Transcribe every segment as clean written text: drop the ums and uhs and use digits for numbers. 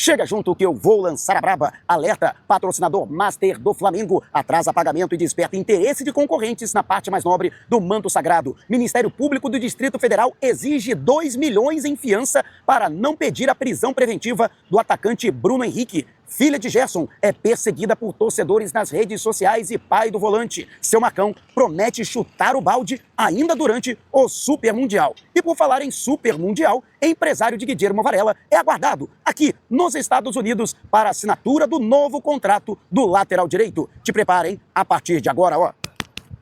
Chega junto que eu vou lançar a braba. Alerta, patrocinador master do Flamengo. Atrasa pagamento e desperta interesse de concorrentes na parte mais nobre do manto sagrado. Ministério Público do Distrito Federal exige 2 milhões em fiança para não pedir a prisão preventiva do atacante Bruno Henrique. Filha de Gerson é perseguida por torcedores nas redes sociais e pai do volante. Seu Marcão promete chutar o balde ainda durante o Super Mundial. E por falar em Super Mundial, empresário de Guilherme Varela é aguardado aqui nos Estados Unidos para a assinatura do novo contrato do lateral direito. Te preparem, a partir de agora, ó.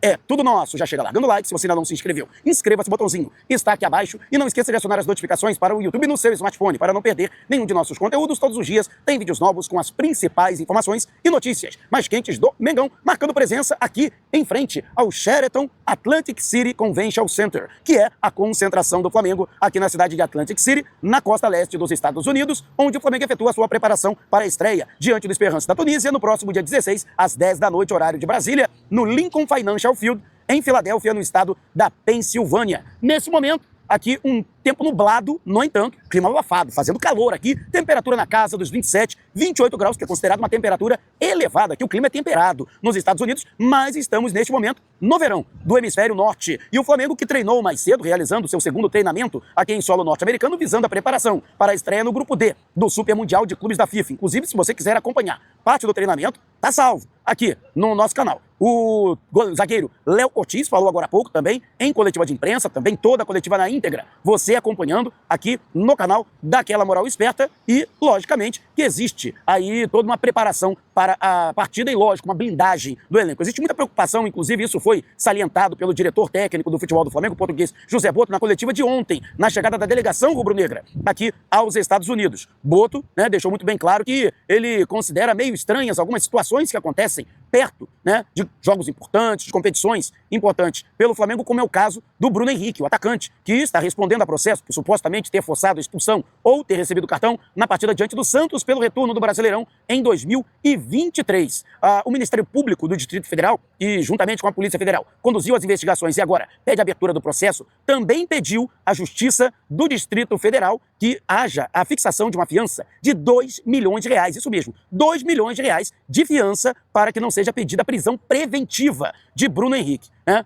É tudo nosso. Já chega largando o like se você ainda não se inscreveu. Inscreva-se, botãozinho está aqui abaixo e não esqueça de acionar as notificações para o YouTube no seu smartphone para não perder nenhum de nossos conteúdos. Todos os dias tem vídeos novos com as principais informações e notícias mais quentes do Mengão, marcando presença aqui em frente ao Sheraton Atlantic City Convention Center, que é a concentração do Flamengo aqui na cidade de Atlantic City, na costa leste dos Estados Unidos, onde o Flamengo efetua sua preparação para a estreia diante do Esperance da Tunísia no próximo dia 16, às 10 da noite, horário de Brasília, no Lincoln Financial Field, em Filadélfia, no estado da Pensilvânia. Nesse momento, aqui um tempo nublado, no entanto, clima abafado, fazendo calor aqui, temperatura na casa dos 27, 28 graus, que é considerado uma temperatura elevada, que o clima é temperado nos Estados Unidos, mas estamos neste momento no verão do hemisfério norte. E o Flamengo, que treinou mais cedo, realizando seu segundo treinamento aqui em solo norte-americano, visando a preparação para a estreia no grupo D do Super Mundial de Clubes da FIFA. Inclusive, se você quiser acompanhar parte do treinamento, tá salvo aqui no nosso canal. O zagueiro Léo Ortiz falou agora há pouco também, em coletiva de imprensa, também toda a coletiva na íntegra, você acompanhando aqui no canal daquela moral esperta e, logicamente, que existe aí toda uma preparação para a partida e, lógico, uma blindagem do elenco. Existe muita preocupação, inclusive isso foi salientado pelo diretor técnico do futebol do Flamengo, o português José Boto, na coletiva de ontem, na chegada da delegação rubro-negra aqui aos Estados Unidos. Boto, né, deixou muito bem claro que ele considera meio estranhas algumas situações que acontecem perto, né, de jogos importantes, de competições importantes pelo Flamengo, como é o caso do Bruno Henrique, o atacante, que está respondendo a processo por supostamente ter forçado a expulsão ou ter recebido cartão na partida diante do Santos pelo retorno do Brasileirão em 2023. O Ministério Público do Distrito Federal, e juntamente com a Polícia Federal, conduziu as investigações e agora pede a abertura do processo, também pediu à Justiça do Distrito Federal que haja a fixação de uma fiança de 2 milhões de reais, isso mesmo, 2 milhões de reais de fiança para que não seja pedida a prisão preventiva de Bruno Henrique. Né?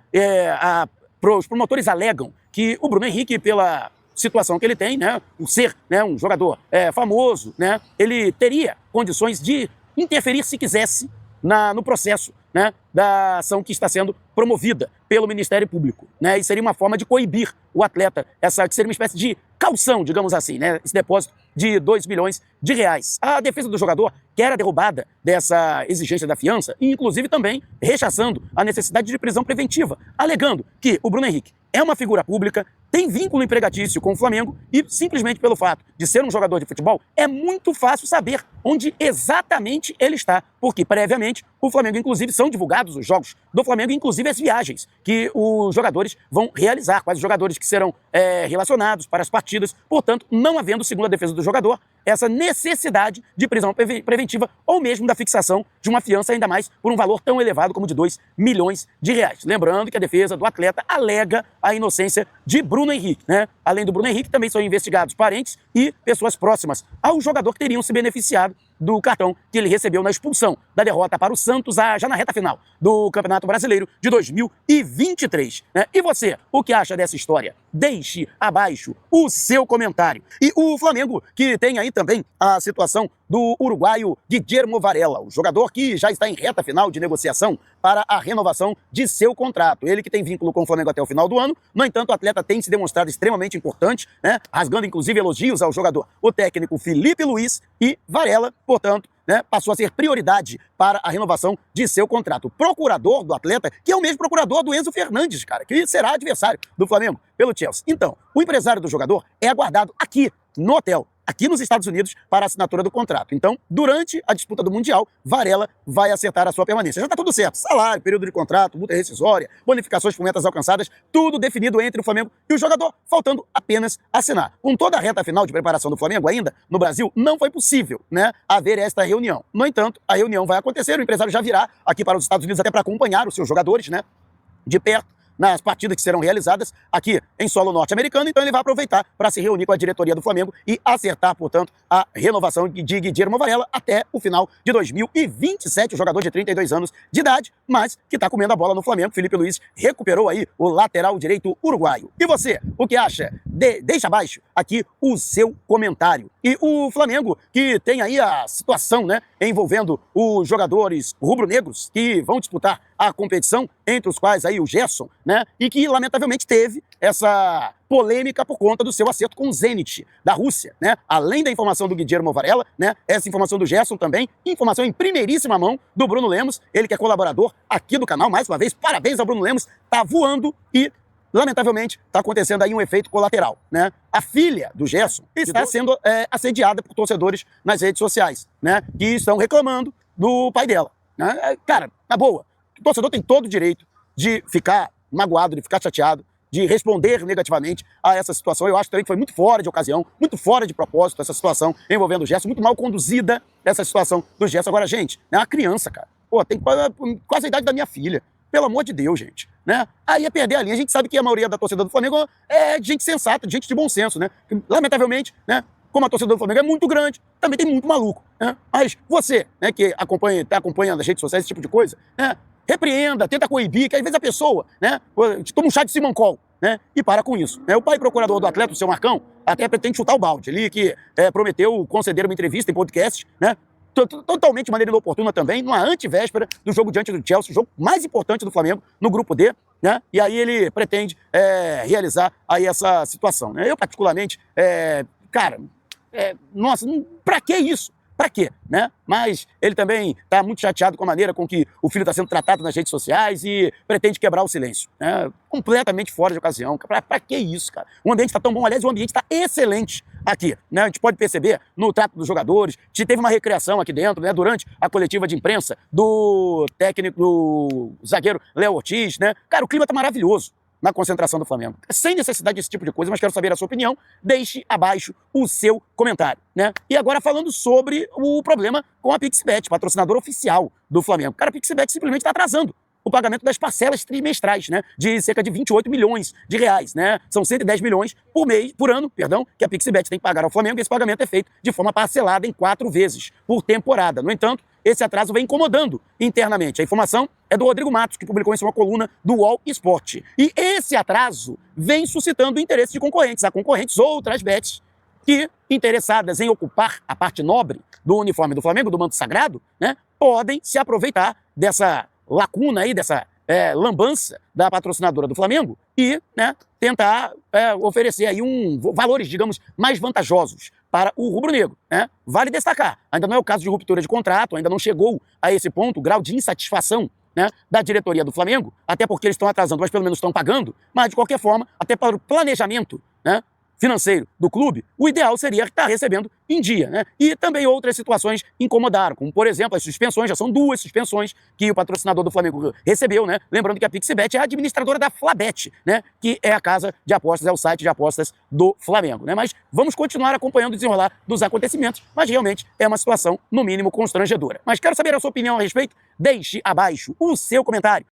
Os promotores alegam que o Bruno Henrique, pela situação que ele tem, né, por ser, né, um jogador famoso, né, ele teria condições de interferir, se quisesse, no processo, né, da ação que está sendo promovida pelo Ministério Público, né, e seria uma forma de coibir o atleta, que seria uma espécie de caução, digamos assim, né, esse depósito de 2 milhões de reais. A defesa do jogador quer a derrubada dessa exigência da fiança e, inclusive, também rechaçando a necessidade de prisão preventiva, alegando que o Bruno Henrique é uma figura pública, tem vínculo empregatício com o Flamengo e, simplesmente pelo fato de ser um jogador de futebol, é muito fácil saber onde exatamente ele está, porque, previamente, o Flamengo, inclusive, são divulgados os jogos do Flamengo, inclusive as viagens que os jogadores vão realizar, quais os jogadores que serão relacionados para as partidas. Portanto, não havendo, segundo a defesa do jogador, essa necessidade de prisão preventiva ou mesmo da fixação de uma fiança, ainda mais por um valor tão elevado como de 2 milhões de reais. Lembrando que a defesa do atleta alega a inocência de Bruno Henrique, né? Além do Bruno Henrique, também são investigados parentes e pessoas próximas ao jogador que teriam se beneficiado do cartão que ele recebeu na expulsão da derrota para o Santos já na reta final do Campeonato Brasileiro de 2023. Né? E você, o que acha dessa história? Deixe abaixo o seu comentário. E o Flamengo, que tem aí também a situação do uruguaio Guilherme Varela, o jogador que já está em reta final de negociação para a renovação de seu contrato. Ele que tem vínculo com o Flamengo até o final do ano, no entanto, o atleta tem se demonstrado extremamente importante, né? Rasgando inclusive elogios ao jogador, o técnico Felipe Luiz, e Varela, portanto, né, passou a ser prioridade para a renovação de seu contrato. O procurador do atleta, que é o mesmo procurador do Enzo Fernandes, cara, que será adversário do Flamengo pelo Chelsea. Então, o empresário do jogador é aguardado aqui no hotel, aqui nos Estados Unidos, para a assinatura do contrato. Então, durante a disputa do Mundial, Varela vai acertar a sua permanência. Já está tudo certo. Salário, período de contrato, multa rescisória, bonificações por metas alcançadas, tudo definido entre o Flamengo e o jogador, faltando apenas assinar. Com toda a reta final de preparação do Flamengo ainda, no Brasil, não foi possível, né, haver esta reunião. No entanto, a reunião vai acontecer, o empresário já virá aqui para os Estados Unidos até para acompanhar os seus jogadores, né, de perto, nas partidas que serão realizadas aqui em solo norte-americano, então ele vai aproveitar para se reunir com a diretoria do Flamengo e acertar, portanto, a renovação de Guilherme Varela até o final de 2027, o jogador de 32 anos de idade, mas que está comendo a bola no Flamengo. Felipe Luiz recuperou aí o lateral direito uruguaio. E você, o que acha? Deixa abaixo aqui o seu comentário. E o Flamengo, que tem aí a situação, né, envolvendo os jogadores rubro-negros que vão disputar a competição, entre os quais aí o Gerson, né, e que lamentavelmente teve essa polêmica por conta do seu acerto com o Zenit da Rússia, né? Além da informação do Guilherme Varela, né, essa informação do Gerson também, informação em primeiríssima mão do Bruno Lemos, ele que é colaborador aqui do canal, mais uma vez, parabéns ao Bruno Lemos, tá voando e lamentavelmente, está acontecendo aí um efeito colateral, né? A filha do Gerson está sendo assediada por torcedores nas redes sociais, né? Que estão reclamando do pai dela, né? Cara, na boa, o torcedor tem todo o direito de ficar magoado, de ficar chateado, de responder negativamente a essa situação. Eu acho também que foi muito fora de ocasião, muito fora de propósito essa situação envolvendo o Gerson, muito mal conduzida essa situação do Gerson. Agora, gente, é uma criança, cara. Pô, tem quase a idade da minha filha. Pelo amor de Deus, gente, né? Aí é perder a linha. A gente sabe que a maioria da torcida do Flamengo é gente sensata, gente de bom senso, né? Lamentavelmente, né? Como a torcida do Flamengo é muito grande, também tem muito maluco, né? Mas você, né, que está acompanhando as redes sociais, esse tipo de coisa, né? Repreenda, tenta coibir, que às vezes a pessoa, né, toma um chá de Simancol, né, e para com isso. O pai procurador do atleta, o seu Marcão, até pretende chutar o balde. Ele que prometeu conceder uma entrevista em podcast, né, totalmente de maneira inoportuna também, numa antivéspera do jogo diante do Chelsea, o jogo mais importante do Flamengo no grupo D, né, e aí ele pretende realizar aí essa situação, né. Eu particularmente, cara, nossa, pra que isso? Pra quê, né? Mas ele também está muito chateado com a maneira com que o filho está sendo tratado nas redes sociais e pretende quebrar o silêncio, né? Completamente fora de ocasião. Pra que isso, cara? O ambiente está tão bom, aliás, o ambiente está excelente aqui, né? A gente pode perceber no trato dos jogadores, teve uma recreação aqui dentro, né? Durante a coletiva de imprensa do técnico, do zagueiro Léo Ortiz, né? Cara, o clima tá maravilhoso na concentração do Flamengo. Sem necessidade desse tipo de coisa, mas quero saber a sua opinião. Deixe abaixo o seu comentário, né? E agora falando sobre o problema com a PixBet, patrocinador oficial do Flamengo. Cara, a PixBet simplesmente está atrasando o pagamento das parcelas trimestrais, né? De cerca de 28 milhões de reais, né? São 110 milhões por ano, que a PixBet tem que pagar ao Flamengo, e esse pagamento é feito de forma parcelada em 4 vezes por temporada. No entanto, esse atraso vem incomodando internamente. A informação é do Rodrigo Matos, que publicou isso em uma coluna do UOL Sport. E esse atraso vem suscitando o interesse de concorrentes. Há concorrentes, outras bets, que, interessadas em ocupar a parte nobre do uniforme do Flamengo, do manto sagrado, né, podem se aproveitar dessa lacuna aí, dessa lambança da patrocinadora do Flamengo e, né, tentar oferecer aí valores, digamos, mais vantajosos para o rubro-negro, né? Vale destacar, ainda não é o caso de ruptura de contrato, ainda não chegou a esse ponto, o grau de insatisfação, né, da diretoria do Flamengo, até porque eles estão atrasando, mas pelo menos estão pagando, mas de qualquer forma, até para o planejamento, né, financeiro do clube, o ideal seria estar recebendo em dia, né? E também outras situações incomodaram, como por exemplo as suspensões, já são 2 suspensões que o patrocinador do Flamengo recebeu, né? Lembrando que a PixBet é a administradora da Flabet, né? Que é a casa de apostas, é o site de apostas do Flamengo, né? Mas vamos continuar acompanhando o desenrolar dos acontecimentos, mas realmente é uma situação, no mínimo, constrangedora. Mas quero saber a sua opinião a respeito, deixe abaixo o seu comentário.